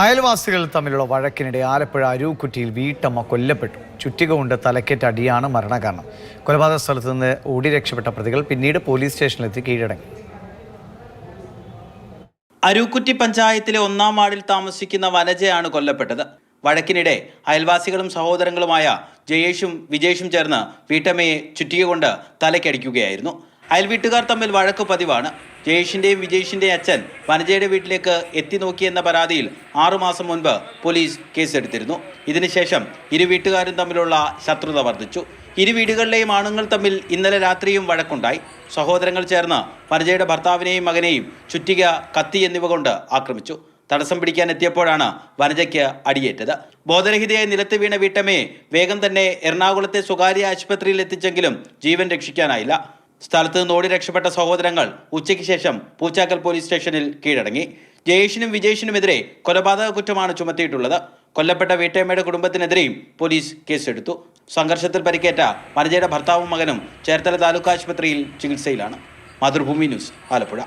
അയൽവാസികൾ തമ്മിലുള്ള വഴക്കിനിടെ ആലപ്പുഴ അരൂക്കുറ്റിയിൽ വീട്ടമ്മ കൊല്ലപ്പെട്ടു. ചുറ്റിക കൊണ്ട് തലക്കേറ്റ അടിയാണ് മരണകാരണം. കൊലപാതക സ്ഥലത്ത് നിന്ന് ഓടി രക്ഷപ്പെട്ട പ്രതികൾ പിന്നീട് പോലീസ് സ്റ്റേഷനിലെത്തി കീഴടങ്ങി. അരൂക്കുറ്റി പഞ്ചായത്തിലെ 1-ാം വാർഡിൽ താമസിക്കുന്ന വനജയാണ് കൊല്ലപ്പെട്ടത്. വഴക്കിനിടെ അയൽവാസികളും സഹോദരങ്ങളുമായ ജയേഷും വിജേഷും ചേർന്ന് വീട്ടമ്മയെ ചുറ്റിക കൊണ്ട് തലയ്ക്കടിക്കുകയായിരുന്നു. അയൽവീട്ടുകാർ തമ്മിൽ വഴക്ക് പതിവാണ്. ജയേഷിന്റെയും വിജേഷിന്റെയും അച്ഛൻ വനജയുടെ വീട്ടിലേക്ക് എത്തി നോക്കിയെന്ന പരാതിയിൽ 6 മാസം മുൻപ് പോലീസ് കേസെടുത്തിരുന്നു. ഇതിനുശേഷം ഇരു വീട്ടുകാരും തമ്മിലുള്ള ശത്രുത വർദ്ധിച്ചു. ഇരു വീടുകളിലെയും ആണുങ്ങൾ തമ്മിൽ ഇന്നലെ രാത്രിയും വഴക്കുണ്ടായി. സഹോദരങ്ങൾ ചേർന്ന് വനജയുടെ ഭർത്താവിനെയും മകനെയും ചുറ്റിക, കത്തി എന്നിവ കൊണ്ട് ആക്രമിച്ചു. തടസ്സം പിടിക്കാൻ എത്തിയപ്പോഴാണ് വനജയ്ക്ക് അടിയേറ്റത്. ബോധരഹിതയായി നിലത്ത് വീണ വീട്ടമ്മയെ വേഗം തന്നെ എറണാകുളത്തെ സ്വകാര്യ ആശുപത്രിയിൽ എത്തിച്ചെങ്കിലും ജീവൻ രക്ഷിക്കാനായില്ല. സ്ഥലത്ത് നിന്ന് ഓടി രക്ഷപ്പെട്ട സഹോദരങ്ങൾ ഉച്ചയ്ക്ക് ശേഷം പൂച്ചാക്കൽ പോലീസ് സ്റ്റേഷനിൽ കീഴടങ്ങി. ജയേഷിനും വിജേഷിനുമെതിരെ കൊലപാതക കുറ്റമാണ് ചുമത്തിയിട്ടുള്ളത്. കൊല്ലപ്പെട്ട വീട്ടമ്മയുടെ കുടുംബത്തിനെതിരെയും പോലീസ് കേസെടുത്തു. സംഘർഷത്തിൽ പരിക്കേറ്റ വനജയുടെ ഭർത്താവും മകനും ചേർത്തല താലൂക്ക് ആശുപത്രിയിൽ ചികിത്സയിലാണ്. മാതൃഭൂമി ന്യൂസ്, ആലപ്പുഴ.